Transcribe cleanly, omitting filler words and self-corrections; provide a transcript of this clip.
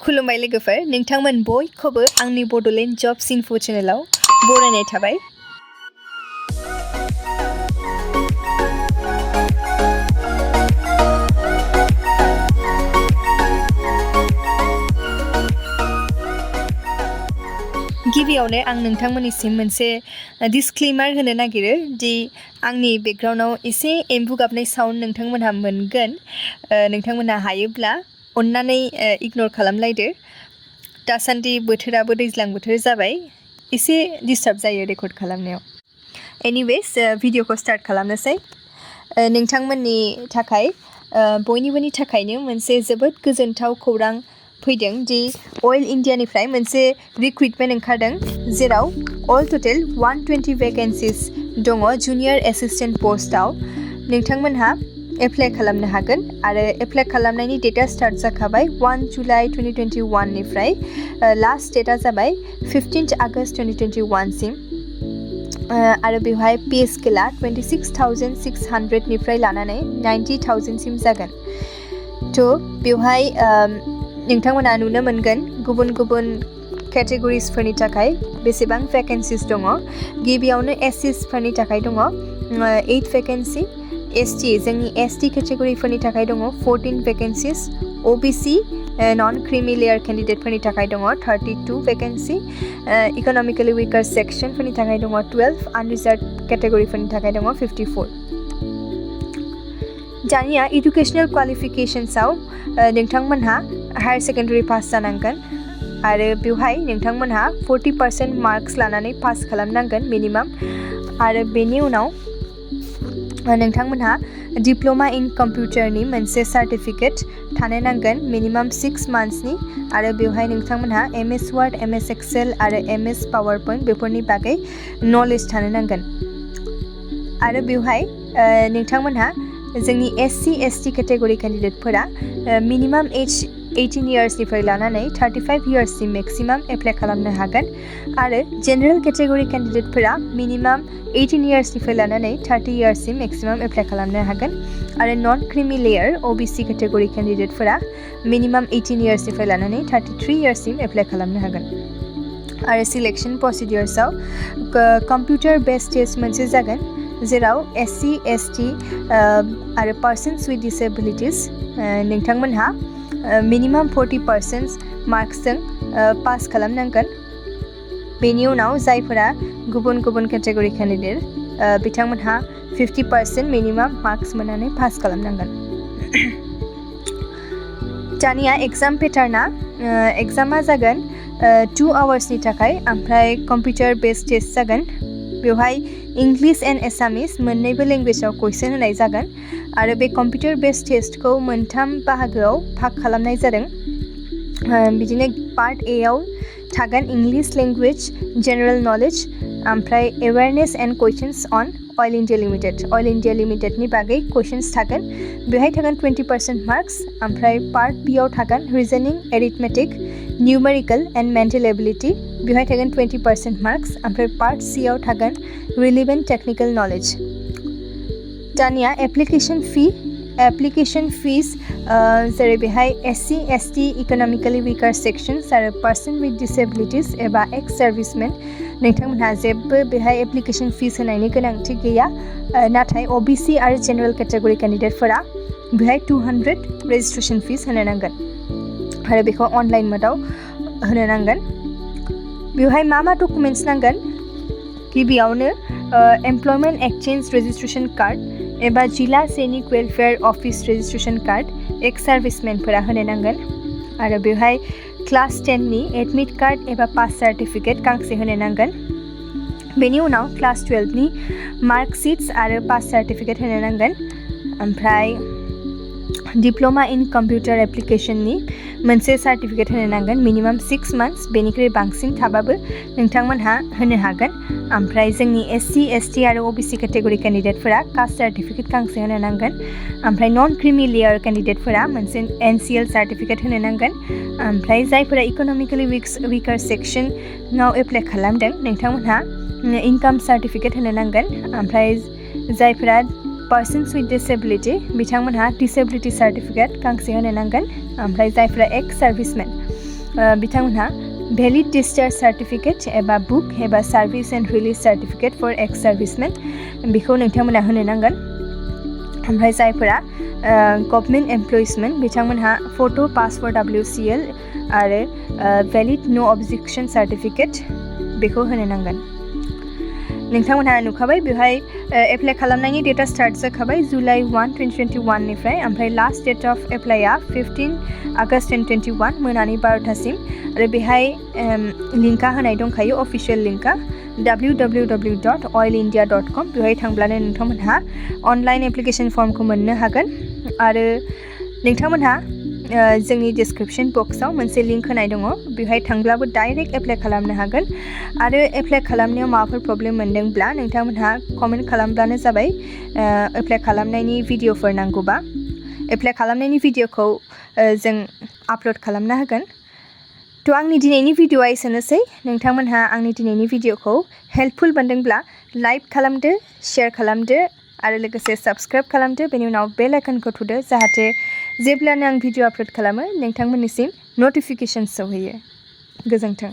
खुलुमबाय लोगोफोर, नोंथांमोन बयखौबो आंनि बड'लेण्ड जब्स इनफो चेनेलाव बरायनाय थाबाय। गिबियावनो आं नोंथांमोननिसिम मोनसे डिसक्लेमार होनो नागिरो दि आंनि बेकग्राउन्डआव एसे एम्बु गाबनाय साउन्ड नोंथांमोनहा मोनगोन। नोंथांमोनहा हायोब्ला अन्नानै इगनर खालामलायदो। दासान्दि बोथोराबो दैज्लां बोथोर जाबाय, एसे डिस्टार्ब जायो रेकर्ड खालामनायाव। एनिवेज भिडिअखौ स्टार्ट खालामनोसै। नोंथांमोननि थाखाय बयनिबोनि थाखायनो मोनसे जोबोद गोजोनथाव खौरां फैदों दि अइल इन्डियानिफ्राय मोनसे रिक्रुइटमेन्ट ओंखारदों, जेराव अल टटेल 120 भेकेन्सिस दङ जुनियर एसिस्टेन्ट पोस्टआव। नोंथांमोनहा एप्लाइ खालामनो हागोन आरो एप्लाइ खालामनायनि डेटआ स्टार्ट जाखाबाय 1 जुलाइ 2021 निफ्राय। लास्ट डेटआ जाबाय 15 आगस्ट 2021 सिम। आरो बेवहाय पे स्केला 26,600 निफ्राय लानानै 90,000 सिम जागोन। थ' बेवहाय नोंथांमोना नुनो मोनगोन गुबुन गुबुन केटेगरिसफोरनि थाखाय बेसेबां भेकेन्सिस दङ। गिबियावनो एससिसफोरनि थाखाय दङ 8 भेकेन्सि, एसटि जोंनि एसटि केटेगरिफोरनि थाखाय दङ 14 भेकेन्सिस, ओबिसि नन क्रिमि लेयार केन्डिडेटफोरनि थाखाय दङ 32 भेकेन्सि, इकनमिकेलि उइकार सेक्सनफोरनि थाखाय दङ 12, आनरिजार्भ केटेगरिफोरनि थाखाय दङ 54। दानिया इडुकेसनेल क्वालिफिकेसन्सआव नोंथांमोनहा हायार सेकेन्डारि पास जानांगोन आरो बेवहाय नोंथांमोनहा 40% मार्क्स लानानै पास खालामनांगोन मिनिमाम। आरो बेनि उनाव नोंथांमोनहा डिप्ल'मा इन कम्पिउटारनि मोनसे सार्टिफिकेट थानो नांगोन मिनिमाम 6 मान्थ्सनि। आरो बेवहाय नोंथांमोनहा एमएस वार्ड, एमएस एक्सेल आरो एमएस पावार पइन्ट बेफोरनि बागै नलेज थानो नांगोन। आरो बेवहाय नोंथांमोनहा जोंनि एससि एसटि केटेगरि केन्डिडेटफोरा मिनिमाम एज 18 इयार्सनिफ्राय लानानै 35 इयार्ससिम मेक्सिमाम एप्लाइ खालामनो हागोन। आरो जेनेरेल केटेगरि केन्डिडेटफोरा मिनिमाम 18 इयार्सनिफ्राय लानानै 30 इयार्ससिम मेक्सिमाम एप्लाइ खालामनो हागोन। आरो non creamy layer OBC category केन्डिडेटफोरा मिनिमाम 18 इयार्सनिफ्राय लानानै 33 इयार्ससिम एप्लाइ खालामनो हागोन। आरो सिलेक्सन प्रसिडिउर्सआव कम्पिउटार बेस्ड टेस्ट मोनसे जागोन, जेराव एससि एसटि आरो पार्सन्स विथ डिसेबिलिटिस नोंथांमोनहा मिनिमाम 40% मार्क्सजों पास खालामनांगोन। बेनि उनाव जायफोरा गुबुन गुबुन केटेगरि केन्डिडेट बिथांमोनहा 50% मिनिमाम मार्क्स मोननानै पास खालामनांगोन। दानिया एग्जाम पेटार्ना एग्जामा जागोन 2 आवार्सनि थाखाय, ओमफ्राय कम्पिउटार बेस्ड टेस्ट जागोन। बेवहाय इंलिश एन्ड एसामिस मोननैबो लेंगुवेजाव कुइसन होनाय जागोन। आरो बे कम्पिउटार बेस्ड टेस्टखौ मोनथाम बाहागोआव भाग खालामनाय जादों। बिदिनो पार्ट ए आव थागोन इंलिश लेंगुवेज, जेनेरेल नलेज, ओमफ्राय awareness and questions on Oil India Limited. Oil India लिमिटेडनि बागै कुइसन्स थागोन, बेवहाय थागोन 20% मार्क्स। ओमफ्राय पार्ट बि आव थागोन रिजनिं, एरिथमेटिक, निउमेरिकेल एन्ड मेन्टेल एबिलिटि, बेवहाय थागोन 20% मार्क्स। ओमफ्राय पार्ट सि आव थागोन रिलेभेन्ट टेक्निकेल नलेज। दानिया एप्लिकेशन फिस जेरै बेहाय एससि एसटि, इकनमिकेलि उइकार सेक्सन्स आरो पार्सन विथ डिसेबिलिटिस एबा एक्स सार्भिसमेन नोंथांमोनहा जेबो बेहाय एप्लिकेशन फिस होनायनि गोनांथि गैया। नाथाय ओबिसि आरो जेनेरेल केटेगरि केन्डिडेटफोरा बेहाय 200 रेजिस्ट्रेसन फिस होनो नांगोन आरो बेखौ अनलाइन मोडाव होनो नांगोन। बेवहाय मा मा डकुमेन्ट्स नांगोन? गिबियावनो एमप्लयमेन्ट एक्सचेन्ज रेजिस्ट्रेसन कार्ड एबा जिला सैनिक वेलफेयार अफिस रेजिस्ट्रेसन कार्ड एक्स सार्भिसमेनफोरा होनो नांगोन। आरो बेवहाय क्लास 10नि एडमिट कार्ड एबा पास सार्टिफिकेट गांसे होनो नांगोन। बेनि उनाव क्लास 12नि मार्कशिट्स आरो पास सार्टिफिकेट होनो नांगोन। ओमफ्राय डिप्ल'मा इन कम्पिउटार एप्लिकेशननि मोनसे सार्टिफिकेट होनो नांगोन मिनिमाम 6 मान्थ्स, बेनिख्रुइ बांसिन थाबाबो नोंथांमोनहा होनो हागोन। ओमफ्राय जोंनि एससि एसटि आरो ओबिसि केटेगरि केन्डिडेटफोरा कास्ट सार्टिफिकेट गांसे होनो नांगोन। ओमफ्राय नन क्रिमि लेयार केन्डिडेटफोरा मोनसे एनसिएल सार्टिफिकेट होनो नांगोन। ओमफ्राय जायफोरा इकनमिकेलि उइकार सेक्सनाव एप्लाइ खालामदों नोंथांमोनहा इनकाम सार्टिफिकेट होनो नांगोन। ओमफ्राय जायफोरा पार्सन्स विथ डिसेबिलिटि बिथांमोनहा डिसेबिलिटि सार्टिफिकेट गांसे होनो नांगोन। ओमफ्राय जायफोरा एक्स सार्भिसमेन बिथांमोनहा भेलिड डिस्चार्ज सार्टिफिकेट एबा बुक एबा service and release certificate for ex servicemen बेखौ नोंथांमोनहा होनो नांगोन। ओमफ्राय जायफोरा गभर्नमेन्ट एमप्लयिसमोन बिथांमोनहा फट' पासपोर्ट WCL आरो भेलिड नो अबजेक्शन सार्टिफिकेट बेखौ होनो नांगोन। नोंथांमोनहा नुखाबाय बेवहाय एप्लाइ खालामनायनि डेटा स्टार्ट जाखाबाय जुलाइ 1, 2021 निफ्राय ओमफ्राय लास्ट डेट अफ एप्लाइआ 15 आगस्ट 2021 मोनानि 12टासिम आरो बेहाय लिंकआ होनाय दंखायो अफिसियेल लिंकआ www.oilindia.com बेवहाय थांब्लानो नोंथांमोनहा अनलाइन एप्लिकेशन फर्मखौ मोननो हागोन आरो नोंथांमोनहा जोंनि डिसक्रिप्शन बक्सआव मोनसे लिंक होनाय दङ बेवहाय थांब्लाबो डाइरेक्ट एप्लाइ खालामनो हागोन आरो एप्लाइ खालामनायाव माबाफोर प्रब्लेम मोनदोंब्ला नोंथांमोनहा कमेन्ट खालामब्लानो जाबाय। एप्लाइ खालामनायनि भिडिअफोर नांगौबा एप्लाइ खालामनायनि भिडिअखौ जों आपल'ड खालामना होगोन। थ' आंनि दिनैनि भिडिअआ एसेनोसै। नोंथांमोनहा आंनि दिनैनि भिडिअखौ हेल्पफुल मोनदोंब्ला लाइक खालामदो, शेयार खालामदो आरो लोगोसे साबस्क्राइब खालामदो। बेनि उनाव बेल आइकनखौ थुदो जाहाथे जेब्लानो आं भिडिअ आपल'ड खालामो नोंथांमोननिसिम नटिफिकेशन सौहैयो। गोजोन्थों।